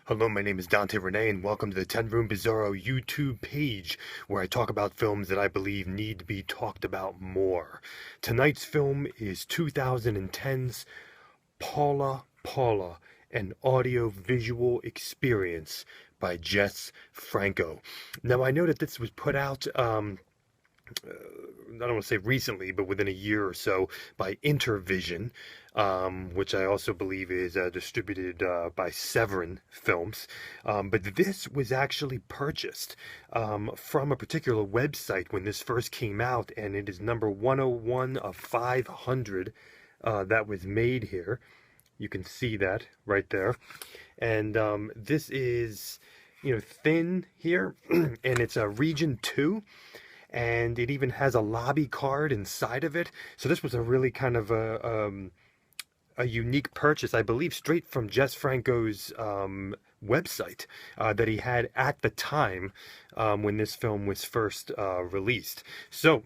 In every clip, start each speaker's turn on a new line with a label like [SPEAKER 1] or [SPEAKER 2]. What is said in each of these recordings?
[SPEAKER 1] Hello, my name is Dante Renee, and welcome to the 10 Room Bizarro YouTube page, where I talk about films that I believe need to be talked about more. Tonight's film is 2010's Paula-Paula, an audio-visual experience by Jess Franco. Now, I know that this was put out, I don't want to say recently, but within a year or so, by Intervision, which I also believe is distributed by Severin Films. But this was actually purchased from a particular website when this first came out, and it is number 101 of 500 that was made here. You can see that right there. And this is, thin here, and it's a region 2. And it even has a lobby card inside of it. So this was a really kind of a unique purchase, I believe, straight from Jess Franco's website that he had at the time when this film was first released. So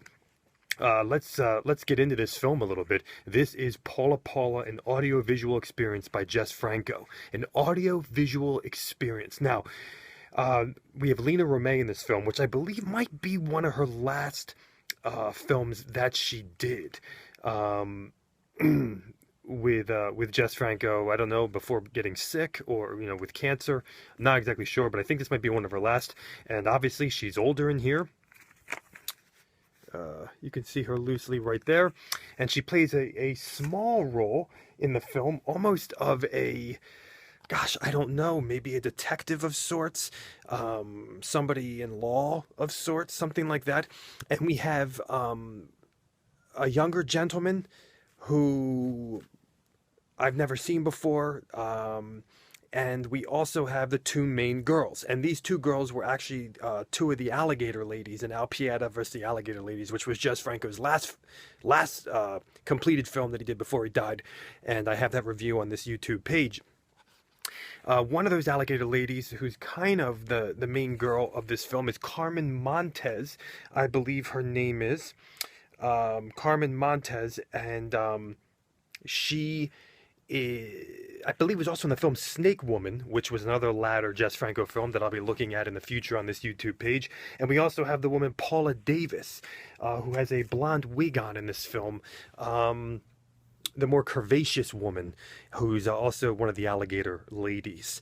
[SPEAKER 1] let's get into this film a little bit. This is Paula-Paula, an audio-visual experience by Jess Franco. An audio-visual experience. Now, we have Lena Romay in this film, which I believe might be one of her last films that she did with Jess Franco. I don't know, before getting sick or with cancer. I'm not exactly sure, but I think this might be one of her last. And obviously, she's older in here. You can see her loosely right there, and she plays a small role in the film, almost of a, gosh, I don't know, maybe a detective of sorts, somebody in law of sorts, something like that. And we have a younger gentleman who I've never seen before, and we also have the two main girls. And these two girls were actually two of the alligator ladies in Al Pieta versus the Alligator Ladies, which was Jess Franco's last completed film that he did before he died. And I have that review on this YouTube page. One of those alligator ladies, who's kind of the main girl of this film, is Carmen Montez. I believe her name is Carmen Montez, and she I believe was also in the film Snake Woman, which was another latter Jess Franco film that I'll be looking at in the future on this YouTube page. And we also have the woman Paula Davis, who has a blonde wig on in this film. The more curvaceous woman, who's also one of the alligator ladies.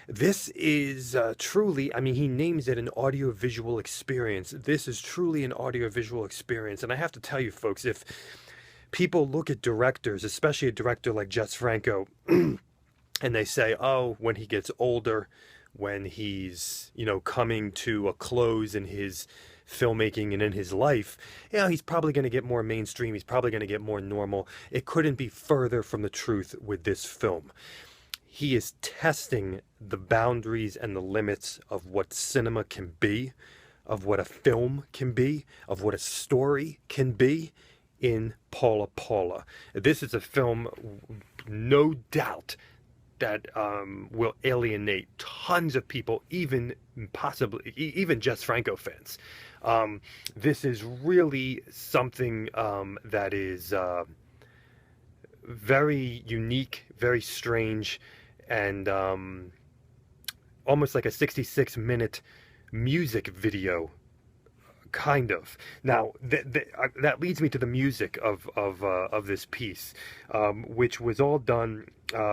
[SPEAKER 1] This is truly, I mean, he names it an audiovisual experience. This is truly an audiovisual experience. And I have to tell you, folks, if people look at directors, especially a director like Jess Franco, and they say, oh, when he gets older, when he's, coming to a close in his filmmaking and in his life, he's probably going to get more mainstream. He's probably going to get more normal. It couldn't be further from the truth with this film. He is testing the boundaries and the limits of what cinema can be, of what a film can be, of what a story can be in Paula-Paula. This is a film, no doubt, that will alienate tons of people, even possibly even Jess Franco fans. This is really something that is very unique, very strange, and almost like a 66-minute music video, kind of. Now, that leads me to the music of this piece, which was all done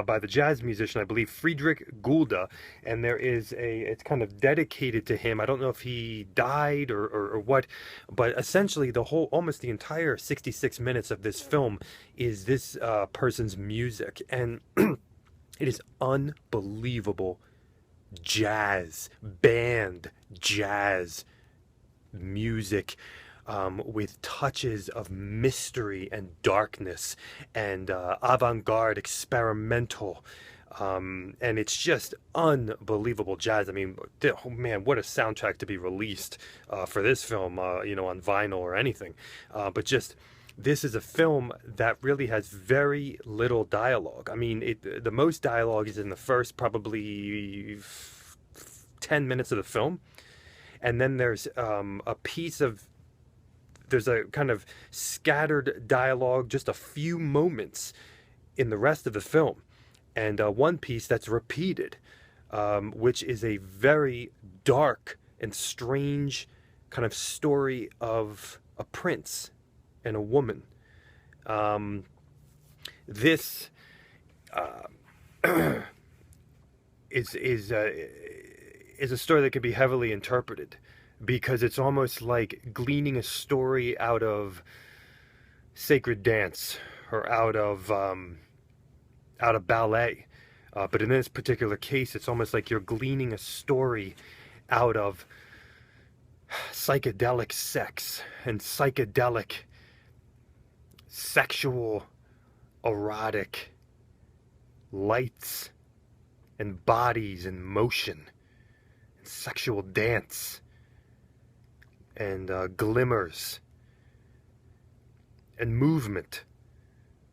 [SPEAKER 1] by the jazz musician, I believe, Friedrich Gulda, and it's kind of dedicated to him. I don't know if he died or what, but essentially almost the entire 66 minutes of this film is this person's music, and it is unbelievable jazz, band jazz music, with touches of mystery and darkness and avant-garde experimental, and it's just unbelievable jazz. I mean, oh man, what a soundtrack to be released for this film, on vinyl or anything. But just, this is a film that really has very little dialogue. I mean, the most dialogue is in the first probably 10 minutes of the film. And then there's there's a kind of scattered dialogue, just a few moments in the rest of the film. And one piece that's repeated which is a very dark and strange kind of story of a prince and a woman. This is a story that can be heavily interpreted, because it's almost like gleaning a story out of sacred dance or out of ballet. But in this particular case, it's almost like you're gleaning a story out of psychedelic sex and psychedelic sexual erotic lights and bodies and motion and sexual dance and glimmers and movement.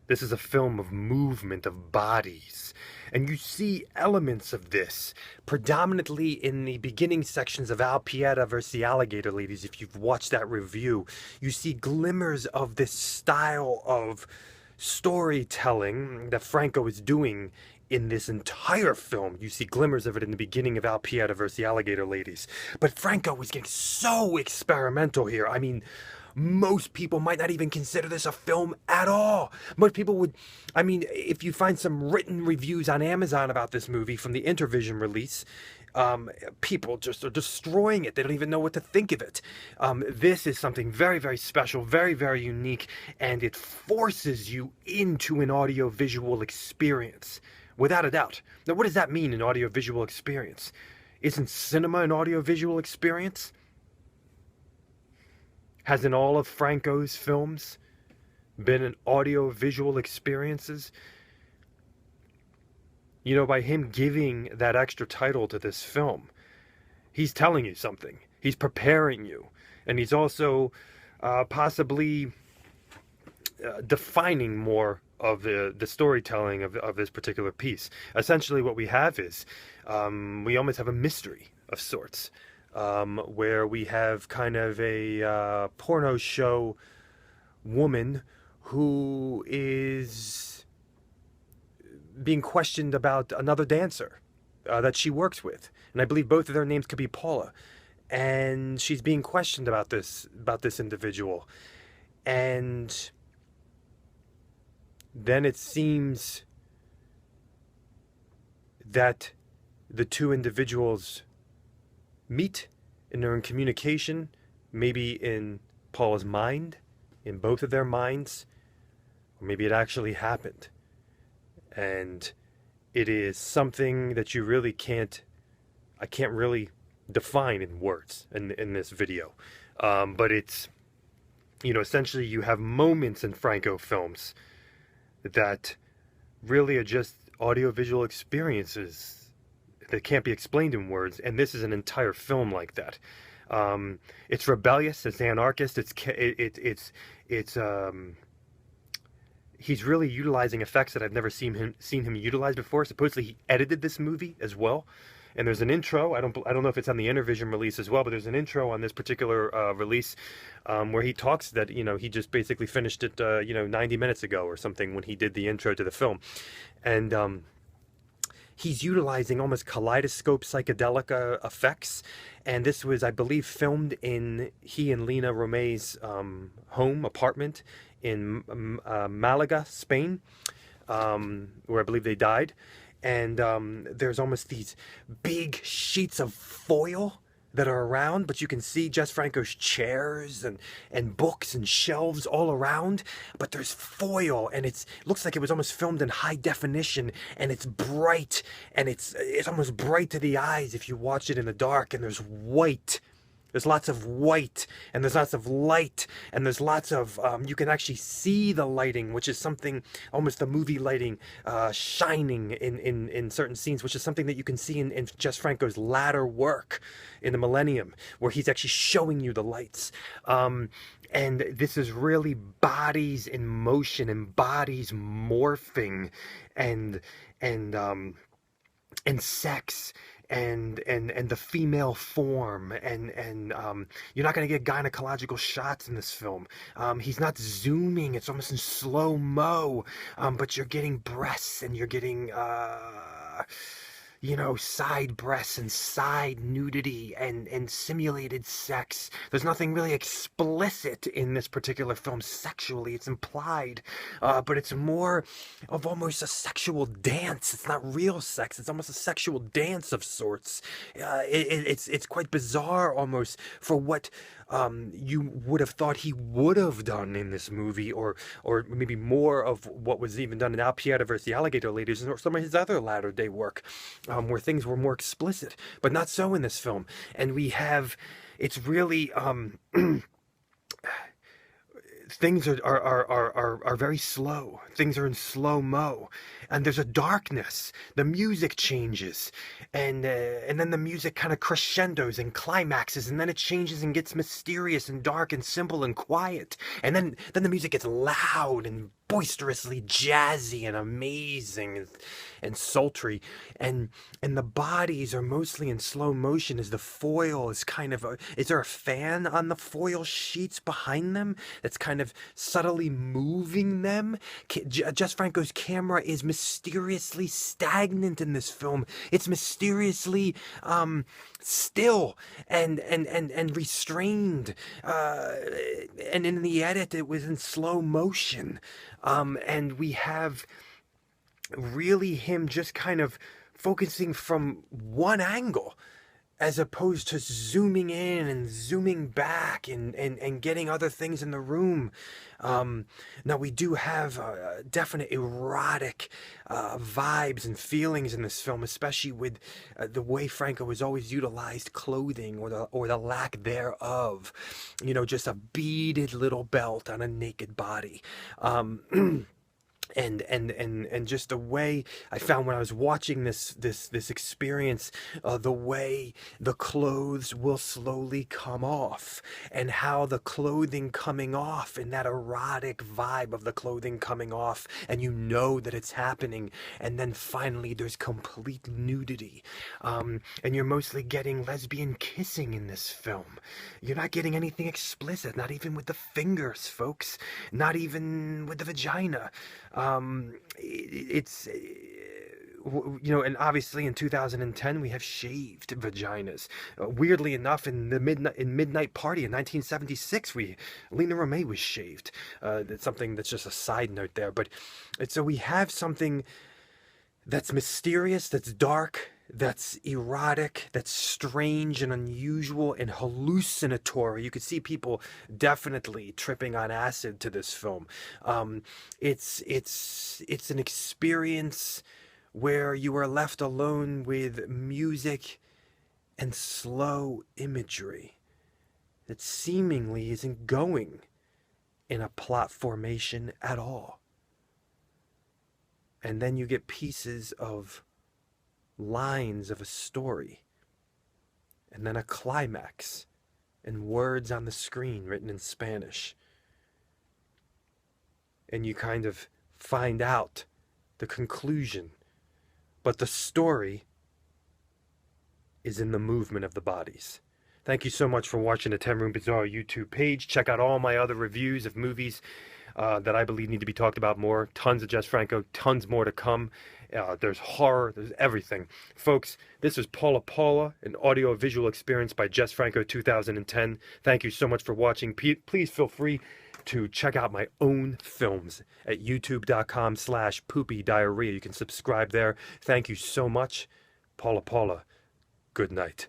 [SPEAKER 1] This is a film of movement, of bodies. And you see elements of this predominantly in the beginning sections of Al Pieta versus the Alligator Ladies. If you've watched that review, you see glimmers of this style of storytelling that Franco is doing in this entire film. You see glimmers of it in the beginning of Al Pieta versus the Alligator Ladies. But Franco was getting so experimental here. I mean, most people might not even consider this a film at all. Most people would, I mean, if you find some written reviews on Amazon about this movie from the Intervision release, people just are destroying it. They don't even know what to think of it. This is something very, very special, very, very unique, and it forces you into an audiovisual experience, without a doubt. Now, what does that mean, an audiovisual experience? Isn't cinema an audiovisual experience? Hasn't all of Franco's films been an audio-visual experiences? You know, by him giving that extra title to this film, he's telling you something. He's preparing you. And he's also possibly defining more of the storytelling of this particular piece. Essentially what we have is, we almost have a mystery of sorts. Where we have kind of a porno show woman who is being questioned about another dancer that she works with, and I believe both of their names could be Paula, and she's being questioned about this individual, and then it seems that the two individuals meet and they're in communication, maybe in Paula's mind, in both of their minds, or maybe it actually happened. And it is something that you really I can't really define in words in this video. But it's, you know, essentially you have moments in Franco films that really are just audiovisual experiences that can't be explained in words, and this is an entire film like that. It's rebellious, it's anarchist, he's really utilizing effects that I've never seen him utilize before. Supposedly he edited this movie as well, and there's an intro. I don't know if it's on the Intervision release as well, but there's an intro on this particular release where he talks that, you know, he just basically finished it 90 minutes ago or something when he did the intro to the film, and he's utilizing almost kaleidoscope psychedelic effects, and this was, I believe, filmed in he and Lena Romey's home apartment in Malaga, Spain, where I believe they died. And there's almost these big sheets of foil that are around, but you can see Jess Franco's chairs and books and shelves all around, but there's foil, and it looks like it was almost filmed in high definition, and it's bright, and it's almost bright to the eyes if you watch it in the dark, and there's white. There's lots of white, and there's lots of light, and there's lots of, you can actually see the lighting, which is something, almost the movie lighting, shining in certain scenes, which is something that you can see in Jess Franco's latter work in the Millennium, where he's actually showing you the lights. And this is really bodies in motion, and bodies morphing, and sex, and the female form, and you're not going to get gynecological shots in this film. He's not zooming, it's almost in slow-mo, but you're getting breasts, and you're getting you know, side breasts and side nudity and simulated sex. There's nothing really explicit in this particular film sexually. It's implied, but it's more of almost a sexual dance. It's not real sex. It's almost a sexual dance of sorts. It's quite bizarre almost for what you would have thought he would have done in this movie, or maybe more of what was even done in Al Pieta versus the Alligator Ladies, or some of his other latter day work, where things were more explicit, but not so in this film. And we have, it's really things are very slow. Things are in slow mo, and there's a darkness. The music changes, and then the music kind of crescendos and climaxes, and then it changes and gets mysterious and dark and simple and quiet, and then the music gets loud and boisterously jazzy and amazing and sultry, and the bodies are mostly in slow motion as the foil is kind of is there a fan on the foil sheets behind them that's kind of subtly moving them? Jess Franco's camera is mysteriously stagnant in this film. It's mysteriously still and restrained, and in the edit it was in slow motion, and we have really him just kind of focusing from one angle as opposed to zooming in and zooming back and getting other things in the room. Now, we do have definite erotic vibes and feelings in this film, especially with the way Franco has always utilized clothing, or the lack thereof. You know, just a beaded little belt on a naked body. And just the way I found when I was watching this experience, the way the clothes will slowly come off, and how the clothing coming off, and that erotic vibe of the clothing coming off, and you know that it's happening, and then finally there's complete nudity, and you're mostly getting lesbian kissing in this film. You're not getting anything explicit, not even with the fingers, folks, not even with the vagina. It's, you know, and obviously in 2010 we have shaved vaginas. Weirdly enough, in Midnight Party in 1976, Lena Romay was shaved. That's something that's just a side note there, but so we have something that's mysterious, that's dark, that's erotic, that's strange and unusual and hallucinatory. You could see people definitely tripping on acid to this film. It's an experience where you are left alone with music and slow imagery that seemingly isn't going in a plot formation at all. And then you get pieces of lines of a story, and then a climax, and words on the screen written in Spanish. And you kind of find out the conclusion, but the story is in the movement of the bodies. Thank you so much for watching the 10 Room Bizarre YouTube page. Check out all my other reviews of movies that I believe need to be talked about more. Tons of Jess Franco, tons more to come. There's horror, there's everything. Folks, this is Paula-Paula, an audio-visual experience by Jess Franco 2010. Thank you so much for watching. Please feel free to check out my own films at youtube.com/poopydiarrhea. You can subscribe there. Thank you so much. Paula-Paula, good night.